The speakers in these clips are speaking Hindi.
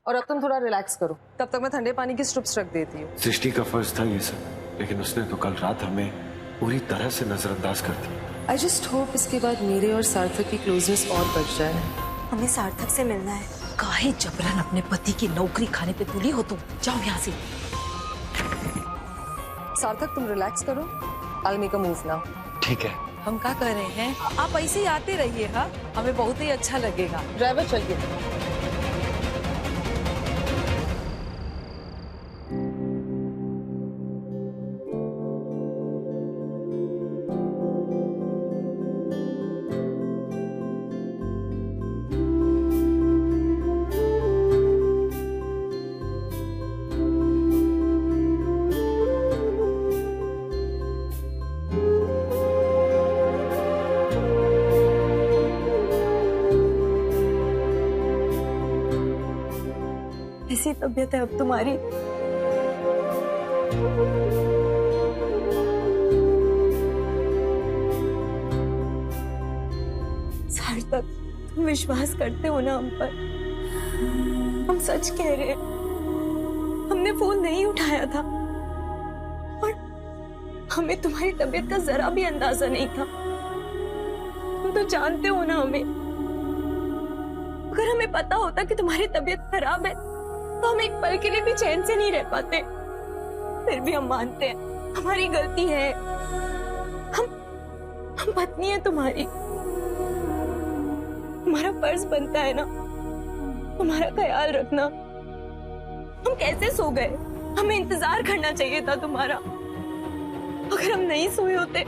और अब तुम थोड़ा रिलैक्स करो, तब तक मैं ठंडे पानी की स्ट्रिप्स रख देती हूँ। सृष्टि का फर्ज था ये सब, लेकिन उसने तो कल रात हमें पूरी तरह से नजरअंदाज कर दिया। आई जस्ट होप इसके बाद मेरे और सार्थक की क्लोजनेस और बढ़ जाए। हमें सार्थक से मिलना है। काहे जबरन अपने पति की नौकरी खाने पे तुली हो तुम? जाओ यहाँ से। सार्थक तुम रिलैक्स करो, I make a move now. ठीक है। हम क्या कर रहे हैं, आप ऐसे ही आते रहिए। हाँ, हमें बहुत ही अच्छा लगेगा। ड्राइवर चलिए। ऐसी तबीयत है अब तुम्हारी। सार्थक, तुम विश्वास करते हो ना हम पर? हम सच कह रहे हैं, हमने फोन नहीं उठाया था और हमें तुम्हारी तबीयत का जरा भी अंदाजा नहीं था। तुम तो जानते हो ना हमें। अगर हमें पता होता कि तुम्हारी तबीयत खराब है तो हम एक पल के लिए भी चैन से नहीं रह पाते। फिर भी हम मानते हैं हमारी गलती है। हम पत्नी है तुम्हारी, हमारा फर्ज बनता है ना तुम्हारा ख्याल रखना। हम कैसे सो गए? हमें इंतजार करना चाहिए था तुम्हारा। अगर हम नहीं सोए होते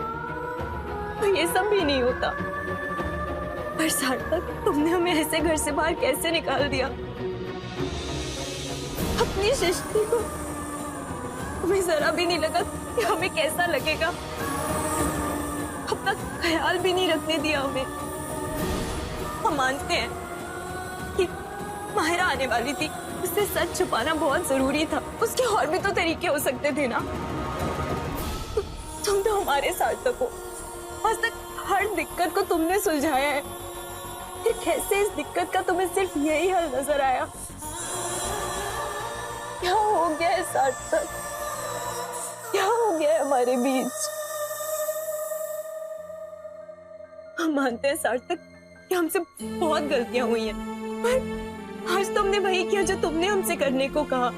तो ये सब भी नहीं होता। पर सार्थक, तुमने हमें ऐसे घर से बाहर कैसे निकाल दिया? अपनी सृष्टि को तुम्हें जरा भी नहीं लगा कि हमें कैसा लगेगा? अपना ख्याल भी नहीं रखने दिया हमें। हम मानते हैं कि माहिरा आने वाली थी, उससे सच छुपाना बहुत जरूरी था। उसके और भी तो तरीके हो सकते थे ना। तुम तो हमारे सार्थक हो। आज तक हर दिक्कत को तुमने सुलझाया है, फिर कैसे इस दिक्कत का तुम्हें सिर्फ यही हल नजर आया? क्या हो गया है सार्थक? क्या हो गया है हमारे बीच? हम मानते हैं सार्थक कि हमसे बहुत गलतियां हुई हैं, पर आज तुमने वही किया जो तुमने हमसे करने को कहा।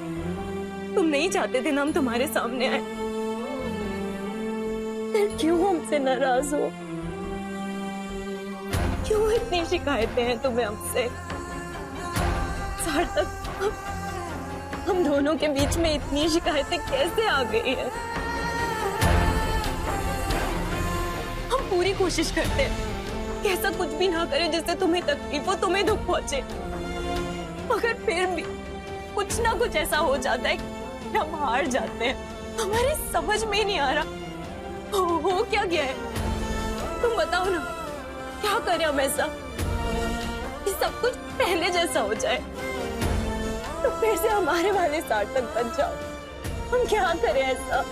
तुम नहीं चाहते थे ना हम तुम्हारे सामने आए, फिर क्यों हमसे नाराज हो? क्यों इतनी शिकायतें हैं तुम्हें हमसे? सार्थक, हम दोनों के बीच में इतनी शिकायतें कैसे आ गई है? हम पूरी कोशिश करते हैं कि ऐसा कुछ भी ना करें जिससे तुम्हें तकलीफ हो, तुम्हें दुख पहुंचे। मगर फिर भी कुछ ना कुछ ऐसा हो जाता है कि हम हार जाते हैं। हमारी समझ में नहीं आ रहा हो क्या गया है। तुम बताओ ना, क्या करें हम ऐसा कि सब कुछ पहले जैसा हो जाए, तो फिर से हमारे वाले सार्थक बन जाओ। हम क्या करें ऐसा?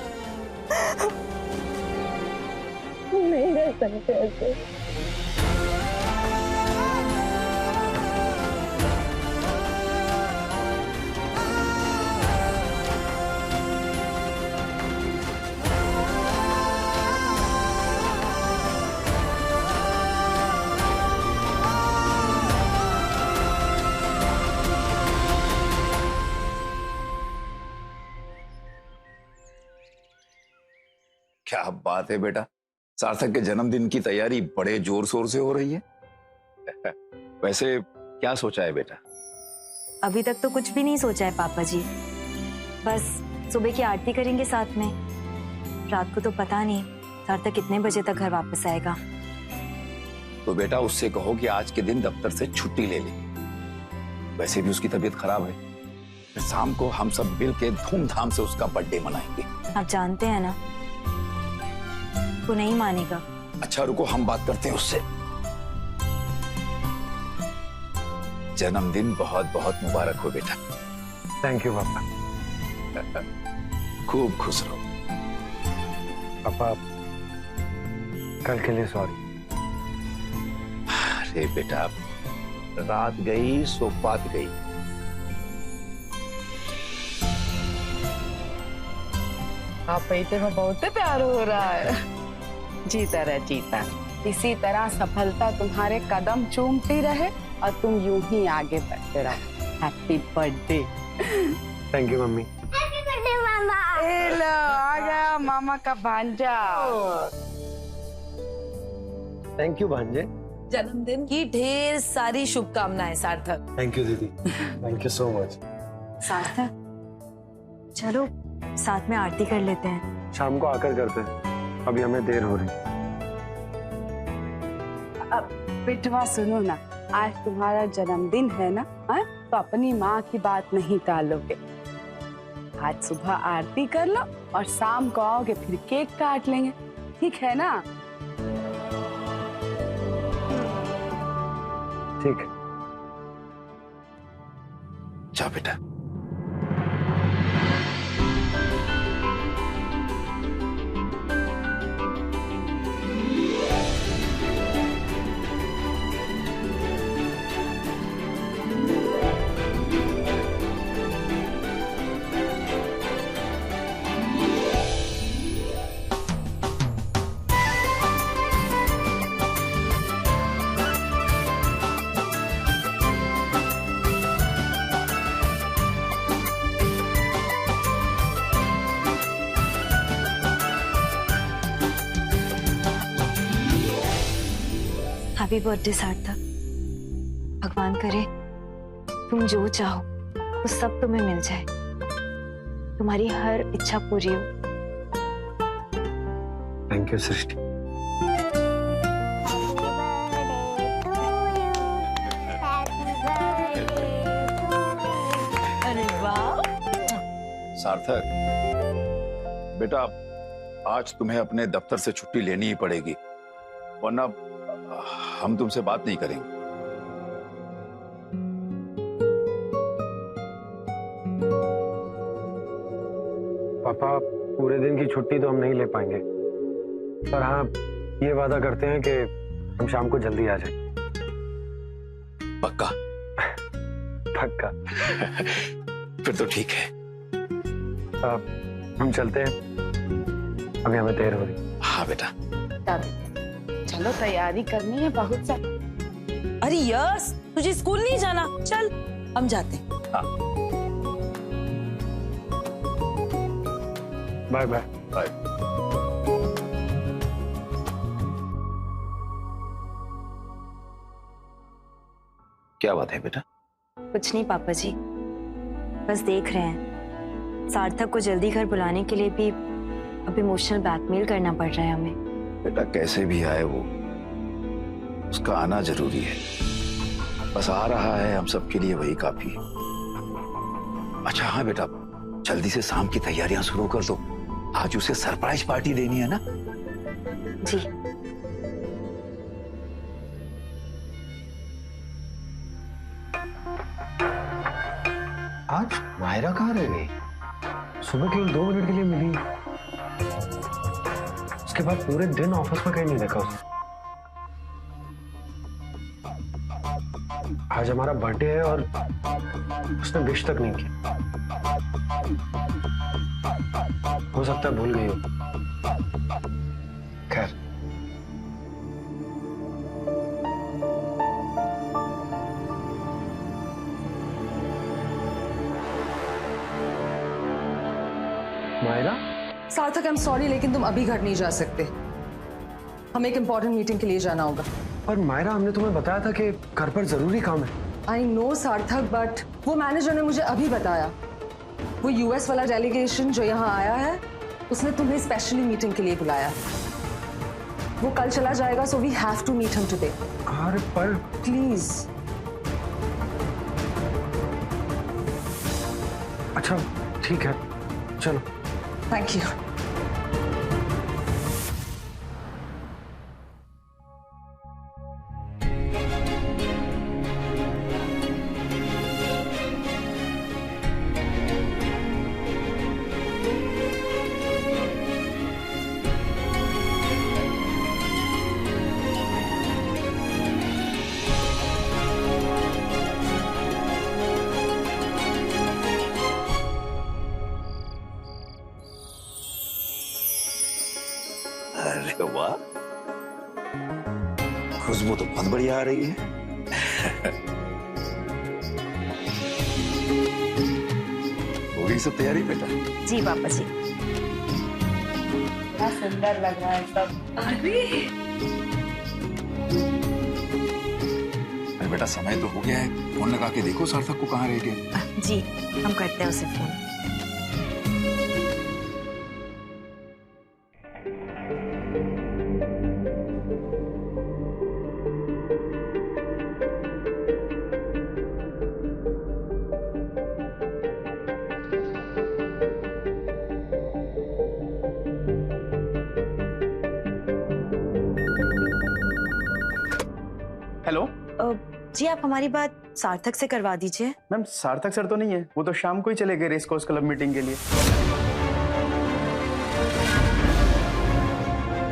नहीं रह सकते ऐसे। क्या बात है बेटा, सार्थक के जन्मदिन की तैयारी बड़े जोर शोर से हो रही है। वैसे क्या सोचा है बेटा? अभी तक तो कुछ भी नहीं सोचा है पापा जी। बस सुबह की आरती करेंगे साथ में। रात को तो पता नहीं सार्थक कितने बजे तक घर वापस आएगा। तो बेटा उससे कहो कि आज के दिन दफ्तर से छुट्टी ले ले। वैसे भी उसकी तबीयत खराब है। शाम को हम सब मिल के धूमधाम से उसका बर्थडे मनाएंगे। आप जानते हैं ना वो नहीं मानेगा। अच्छा रुको, हम बात करते हैं उससे। जन्मदिन बहुत बहुत मुबारक हो बेटा। थैंक यू पापा। खूब खुश रहो। पापा कल के लिए सॉरी। अरे बेटा, रात गई सो बात गई। आप बेटे में बहुत प्यार हो रहा है। जीता रहे जीता, इसी तरह सफलता तुम्हारे कदम चूमती रहे और तुम यूं ही आगे बढ़ते रहो। Happy birthday. Thank you mummy. लो आ गया मामा का भांजा। थैंक यू भांजे। जन्मदिन की ढेर सारी शुभकामनाएं सार्थक। थैंक यू दीदी, थैंक यू सो मच। सार्थक, चलो साथ में आरती कर लेते हैं। शाम को आकर करते हैं, अभी हमें देर हो रही। अब बेटवा सुनो ना, आज तुम्हारा जन्मदिन है ना, हाँ? तो अपनी माँ की बात नहीं टालोगे। आज सुबह आरती कर लो और शाम को आओगे फिर केक काट लेंगे, ठीक है ना? ठीक है। जा बेटा। हैप्पी बर्थडे सार्थक। भगवान करे तुम जो चाहो वो सब तुम्हें मिल जाए, तुम्हारी हर इच्छा पूरी हो। थैंक यू सृष्टि। अरे वाह। सार्थक बेटा, आज तुम्हें अपने दफ्तर से छुट्टी लेनी ही पड़ेगी, वरना हम तुमसे बात नहीं करेंगे। पापा, पूरे दिन की छुट्टी तो हम नहीं ले पाएंगे, पर हाँ ये वादा करते हैं कि हम शाम को जल्दी आ जाएं। पक्का? पक्का। फिर तो ठीक है। हम चलते हैं, अभी हमें देर हो रही। हाँ बेटा। चलो तैयारी करनी है बहुत सारी। अरे यस, तुझे स्कूल नहीं जाना, चल हम जाते हैं। हाँ। Bye bye. बाय। क्या बात है बेटा? कुछ नहीं पापा जी, बस देख रहे हैं सार्थक को जल्दी घर बुलाने के लिए भी अब इमोशनल ब्लैकमेल करना पड़ रहा है हमें। बेटा कैसे भी आए वो, उसका आना जरूरी है। बस आ रहा है, हम सबके लिए वही काफी है। अच्छा हाँ बेटा, जल्दी से शाम की तैयारियां शुरू कर दो, आज उसे सरप्राइज पार्टी देनी है ना। जी। आज मायरा कहाँ रह गई? सुबह केवल 2 मिनट के लिए मिली, उसके बाद पूरे दिन ऑफिस में कहीं नहीं देखा उसे। आज हमारा बर्थडे है और उसने विश तक नहीं किया। हो सकता है भूल गई हो। खैर, मायरा। सार्थक, आई एम सॉरी लेकिन तुम अभी घर नहीं जा सकते, हमें एक इम्पोर्टेंट मीटिंग के लिए जाना होगा। पर मायरा, हमने तुम्हें बताया था कि घर पर जरूरी काम है। आई नो सार्थक, बट वो मैनेजर ने मुझे अभी बताया, वो यूएस वाला डेलीगेशन जो यहाँ आया है उसने तुम्हें स्पेशली मीटिंग के लिए बुलाया। वो कल चला जाएगा, so we have to meet him today. अरे पर प्लीज। अच्छा ठीक है, चलो। Thank you. अरे वाह, खुशबू तो बहुत बढ़िया आ रही है। हो गई सब तैयारी बेटा? जी पापा जी। क्या सुंदर लग रहा है सब। अरे बेटा समय तो हो गया है, फोन लगा के देखो सार्थक को कहाँ रह गया। जी हम करते हैं उसे फोन। हेलो जी आप हमारी बात सार्थक से करवा दीजिए। मैम, सार्थक सर तो नहीं है, वो तो शाम को ही चले गए रेस कोर्स क्लब मीटिंग के लिए।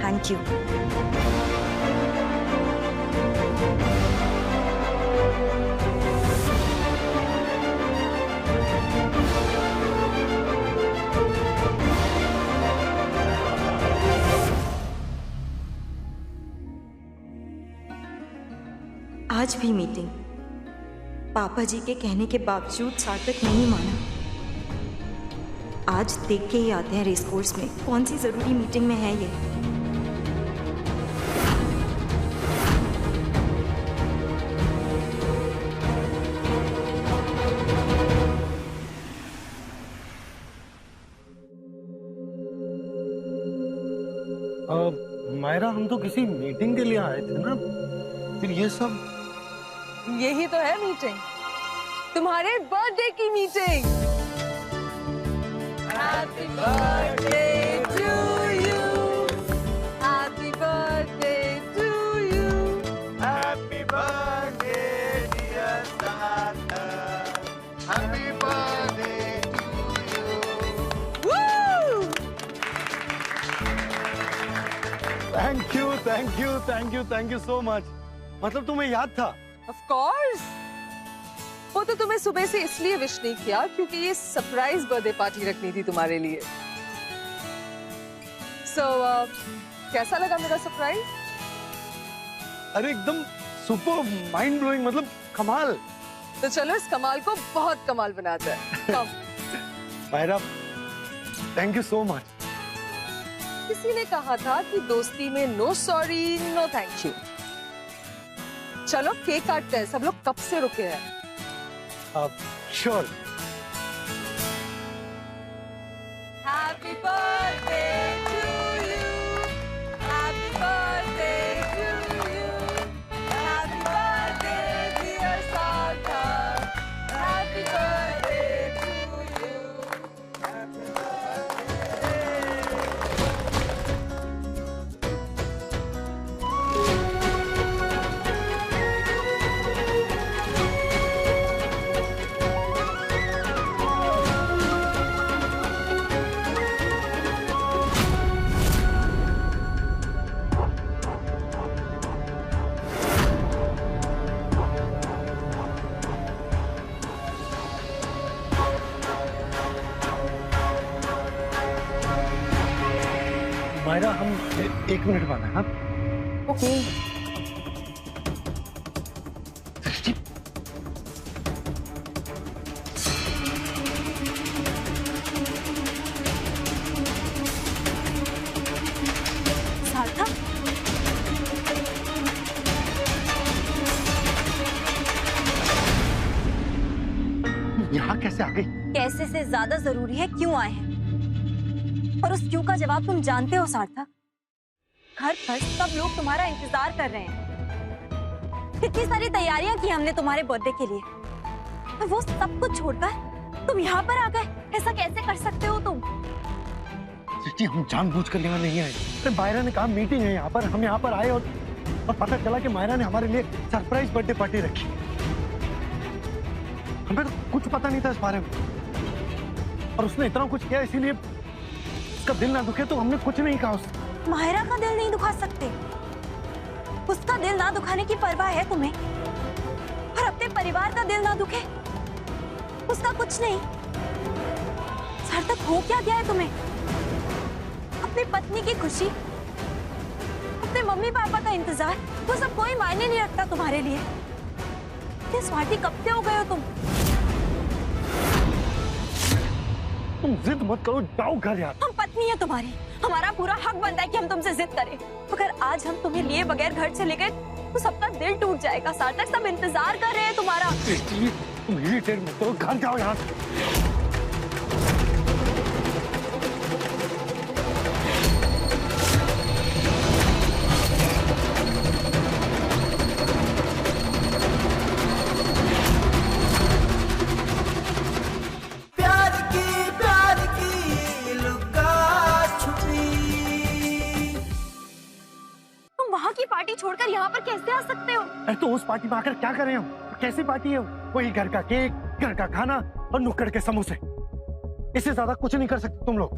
Thank you. आज भी मीटिंग, पापा जी के कहने के बावजूद सार्थक नहीं माना। आज देख के ही आते हैं रेस कोर्स में कौन सी जरूरी मीटिंग में है ये। मायरा, हम तो किसी मीटिंग के लिए आए थे ना, फिर ये सब। यही तो है मीटिंग, तुम्हारे बर्थडे की meeting. Happy birthday to you, happy birthday to you, happy birthday dear Sarthak, happy birthday to you. Thank you so much. मतलब तुम्हें याद था? ऑफ कोर्स, वो तो तुम्हें सुबह से इसलिए विश नहीं किया क्योंकि ये सरप्राइज बर्थडे पार्टी रखनी थी तुम्हारे लिए। सो कैसा लगा मेरा सरप्राइज? अरे एकदम सुपर, माइंड ब्लोइंग, मतलब कमाल। तो चलो इस कमाल को बहुत कमाल बनाते हैं। Myra, thank you so much. किसी ने कहा था कि दोस्ती में no sorry no thank you. चलो केक काटते हैं, सब लोग कब से रुके हैं। Sure. Happy birthday to you, happy birthday to you, happy birthday dear Sarthak, happy birthday to you, happy Myra, हम 1 मिनट बाद हैं। हाँ ओके। सार्थक, यहाँ कैसे आ गई? कैसे से ज्यादा जरूरी है क्यों आए हैं, और उस क्यों का जवाब तुम जानते हो सार्थक। घर पर सब लोग तुम्हारा इंतजार कर रहे हैं। कितनी सारी तैयारियां की हमने तुम्हारे बर्थडे के लिए, और वो सब कुछ छोड़कर तुम यहाँ पर आ गए। ऐसा कैसे कर सकते हो तुम? सच्ची, हम जानबूझकर यहाँ नहीं आए। अरे मायरा ने कहा मीटिंग है यहाँ पर, हम यहाँ पर आए और पता चला कि मायरा ने हमारे लिए सरप्राइज बर्थडे पार्टी रखी। हमें तो कुछ पता नहीं था इस बारे में, और उसने इतना कुछ किया, इसीलिए उसका दिल ना दुखे तो हमने कुछ नहीं कहा उससे। माहिरा का दिल नहीं दुखा सकते? उसका दिल ना दुखाने की परवाह है तुम्हें, और अपने परिवार का दिल ना दुखे उसका कुछ नहीं। सार्थक, हो क्या गया है तुम्हें? अपनी पत्नी की खुशी अपने मम्मी पापा का इंतजार, वो सब कोई मायने नहीं रखता तुम्हारे लिए। इतने स्वार्थी कब से हो गए हो तुम? तुम जिद मत करो, जाओ घर यार। हम पत्नी है तुम्हारी, हमारा पूरा हक बनता है कि हम तुमसे जिद करें। अगर आज हम तुम्हें लिए बगैर घर चले गए तो सबका दिल टूट जाएगा। सार्थक, सब इंतजार कर रहे हैं तुम्हारा। तुम इरिटेट मत करो, घर जाओ यहाँ से। पार्टी छोड़कर यहाँ पर कैसे आ सकते हो? अरे तो उस पार्टी में आकर क्या कर रहे हो? कैसी पार्टी है? वही घर का केक, घर का खाना और नुक्कड़ के समोसे। इससे ज्यादा कुछ नहीं कर सकते तुम लोग।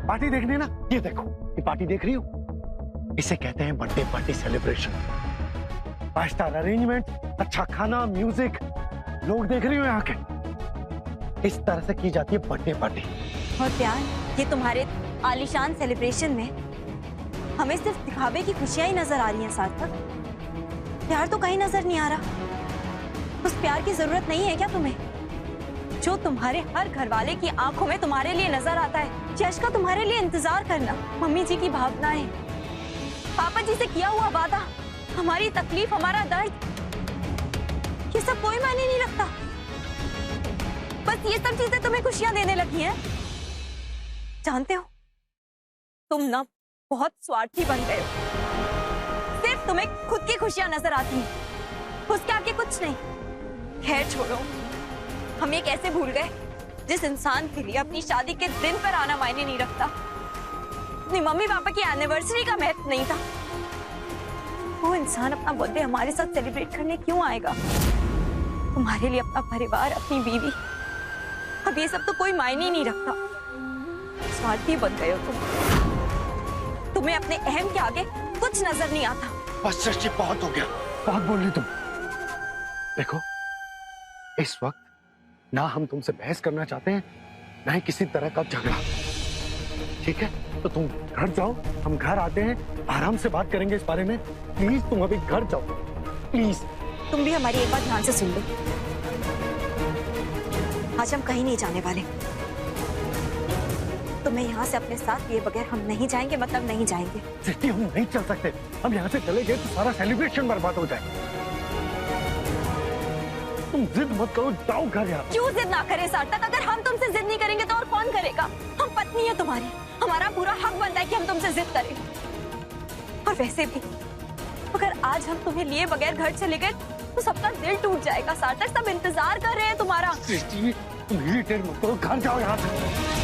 पार्टी देखनी है ना? ये देखो, ये पार्टी देख रही हो? इसे कहते हैं birthday party celebration. 5 star arrangement, अच्छा खाना, म्यूजिक, लोग देख रही हो यहाँ के। इस तरह से की जाती है बर्थडे पार्टी। और प्यार, ये तुम्हारे आलीशान सेलिब्रेशन में हमें सिर्फ दिखावे की खुशियां ही नजर आ रही हैं सार्थक। प्यार तो कहीं नजर नहीं आ रहा। उस प्यार की जरूरत नहीं है क्या तुम्हें, जो तुम्हारे हर घर वाले की आंखों में तुम्हारे लिए नजर आता है? यश का तुम्हारे लिए इंतजार करना, मम्मी जी की भावनाएं, पापा जी से किया हुआ वादा, हमारी तकलीफ, हमारा दर्द, ये सब कोई मायने नहीं रखता। बस ये सब चीजें तुम्हें खुशियां देने लगी हैं। जानते हो, तुम ना बहुत स्वार्थी बन गए हो। सिर्फ तुम्हें खुद की खुशियां नजर आती हैं, उसके आगे कुछ नहीं। खैर छोड़ो, हम ये कैसे भूल गए जिस इंसान के लिए अपनी शादी के दिन पर आना मायने नहीं रखता, अपनी मम्मी पापा की एनिवर्सरी का महत्व नहीं था। वो इंसान अपना बर्थडे हमारे साथ सेलिब्रेट करने क्यों आएगा? तुम्हारे लिए अपना परिवार, अपनी बीवी, अब ये सब तो कोई मायने ही नहीं रखता। स्वार्थी बन गए हो तुम। तुम्हें अपने अहम के आगे कुछ नजर नहीं आता। बस सच्ची, बहुत हो गया, बहुत बोल रही तुम। देखो, इस वक्त ना हम तुमसे बहस करना चाहते हैं, ना ही किसी तरह का झगड़ा। ठीक है, तो तुम घर जाओ, हम घर आते हैं, आराम से बात करेंगे इस बारे में। प्लीज तुम अभी घर जाओ, प्लीज। तुम भी हमारी एक बात ध्यान से सुन लो। आज हम कहीं नहीं जाने वाले। तुम्हें यहाँ से अपने साथ लिए बगैर हम नहीं जाएंगे, मतलब नहीं जाएंगे। सिटी, हम नहीं चल सकते। हम यहाँ से चले गए तो सारा सेलिब्रेशन बर्बाद हो जाए। तुम जिद मत करो, जाओ घर यार। क्यों जिद ना करें सार्थक? अगर हम तुमसे जिद नहीं करेंगे तो और कौन करेगा? हम पत्नी है तुम्हारी, हमारा पूरा हक बनता है कि हम तुमसे जिद करें। और वैसे भी अगर आज हम तुम्हें लिए बगैर घर चले गए तो सबका दिल टूट जाएगा सार्थक। सब इंतजार कर रहे हैं तुम्हारा। सिटी, तुम इरिटेट मत करो, घर जाओ यहाँ से।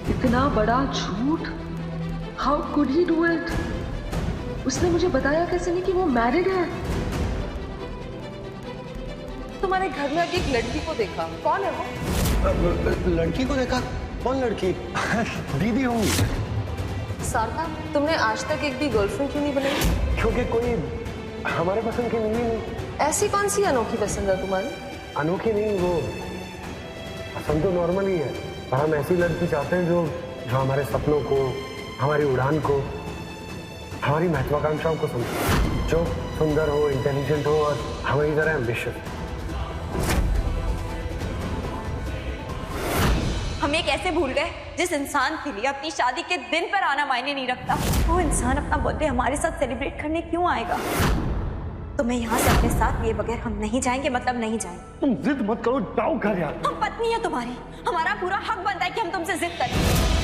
इतना बड़ा झूठ, how could he do it? उसने मुझे बताया कैसे नहीं कि वो मैरिड है? तुम्हारे घर में अभी एक लड़की को देखा, कौन है वो? लड़की को देखा? कौन लड़की? दीदी होंगी। सार्थक, तुमने आज तक एक भी गर्लफ्रेंड क्यों नहीं बनाई? क्योंकि कोई हमारे पसंद की नहीं। ऐसी कौन सी अनोखी पसंद है तुम्हारी? अनोखी नहीं, वो पसंद तो नॉर्मल ही है, पर हम ऐसी लड़की चाहते हैं जो हमारे सपनों को, हमारी उड़ान को, हमारी महत्वाकांक्षाओं को समझे, जो सुंदर हो, इंटेलिजेंट हो और हमारी तरह एम्बिशियस। हम ये कैसे भूल गए जिस इंसान के लिए अपनी शादी के दिन पर आना मायने नहीं रखता, वो इंसान अपना बर्थडे हमारे साथ सेलिब्रेट करने क्यों आएगा? तुम्हें यहाँ से अपने साथ लिए बगैर हम नहीं जाएंगे, मतलब नहीं जाएंगे। तुम जिद मत करो, जाओ घर यार। हम पत्नी है तुम्हारी, हमारा पूरा हक बनता है कि हम तुमसे जिद करें।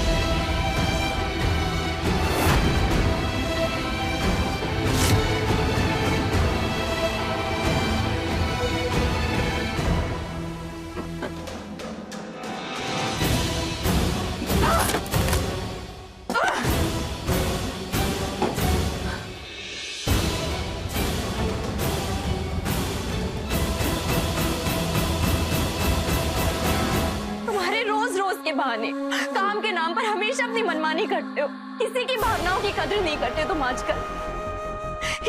बहाने काम के नाम पर हमेशा अपनी मनमानी करते हो, किसी की भावनाओं की कदर नहीं करते तुम आजकल।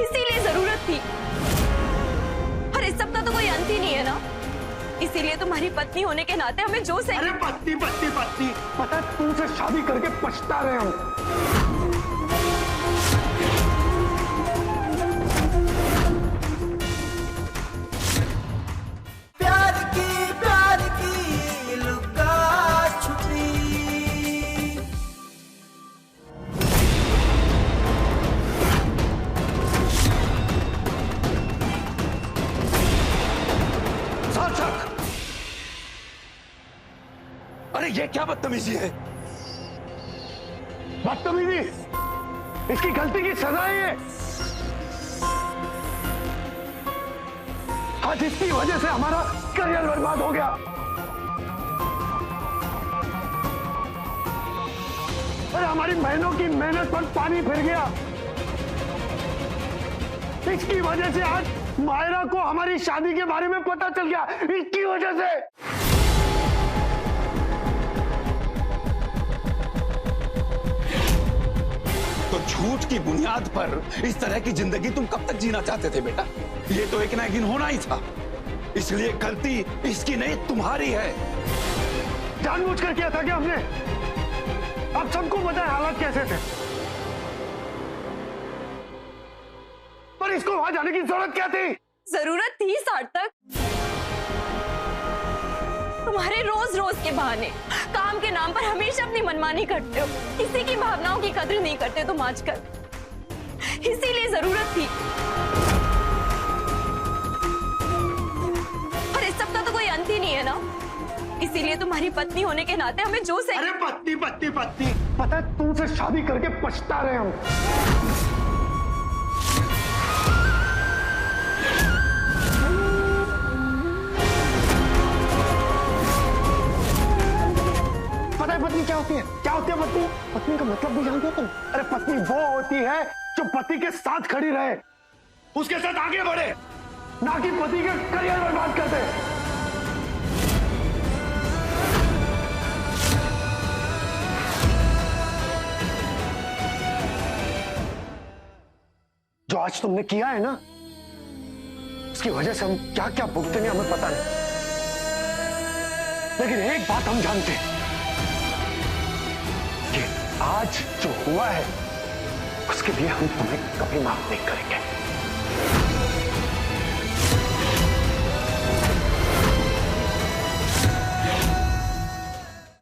इसीलिए जरूरत थी, और इस सब का तो कोई अंत ही नहीं है ना। इसीलिए तुम्हारी पत्नी होने के नाते हमें जो से। अरे पत्नी पत्नी पत्नी, पता है तुमसे शादी करके पछता रहे हम। अरे ये क्या बदतमीजी है? बदतमीजी, इसकी गलती की सजा है। आज इसकी वजह से हमारा करियर बर्बाद हो गया। अरे हमारी बहनों की मेहनत पर पानी फिर गया। इसकी वजह से आज मायरा को हमारी शादी के बारे में पता चल गया, इसकी वजह से। तो झूठ की बुनियाद पर इस तरह की जिंदगी तुम कब तक जीना चाहते थे बेटा? ये तो एक ना एक दिन होना ही था, इसलिए गलती इसकी नहीं तुम्हारी है। जानबूझकर किया था क्या हमने? अब सबको पता है हालात कैसे थे, पर इसको वहां जाने की जरूरत क्या थी? जरूरत थी सार्थक, तुम्हारे रोज रोज के बहाने काम के नाम पर हमेशा अपनी मनमानी करते हो, किसी की भावनाओं की कदर नहीं करते तुम आजकल। इसीलिए जरूरत थी, और इस सब का तो कोई अंत ही नहीं है ना। इसीलिए तुम्हारी पत्नी होने के नाते हमें जो से। अरे पत्नी पत्नी पत्नी, पता है तुमसे शादी करके पछता रहे हम। पता है पत्नी क्या होती है? क्या होती है पत्नी? पत्नी का मतलब भी जानते हो तुम? अरे पत्नी वो होती है जो पति के साथ खड़ी रहे, उसके साथ आगे बढ़े, ना कि पति के करियर बर्बाद कर दे। जो आज तुमने किया है ना, उसकी वजह से हम क्या क्या भुगतेंगे हमें पता नहीं, लेकिन एक बात हम जानते हैं कि आज जो हुआ है उसके लिए हम तुम्हें कभी माफ नहीं करेंगे।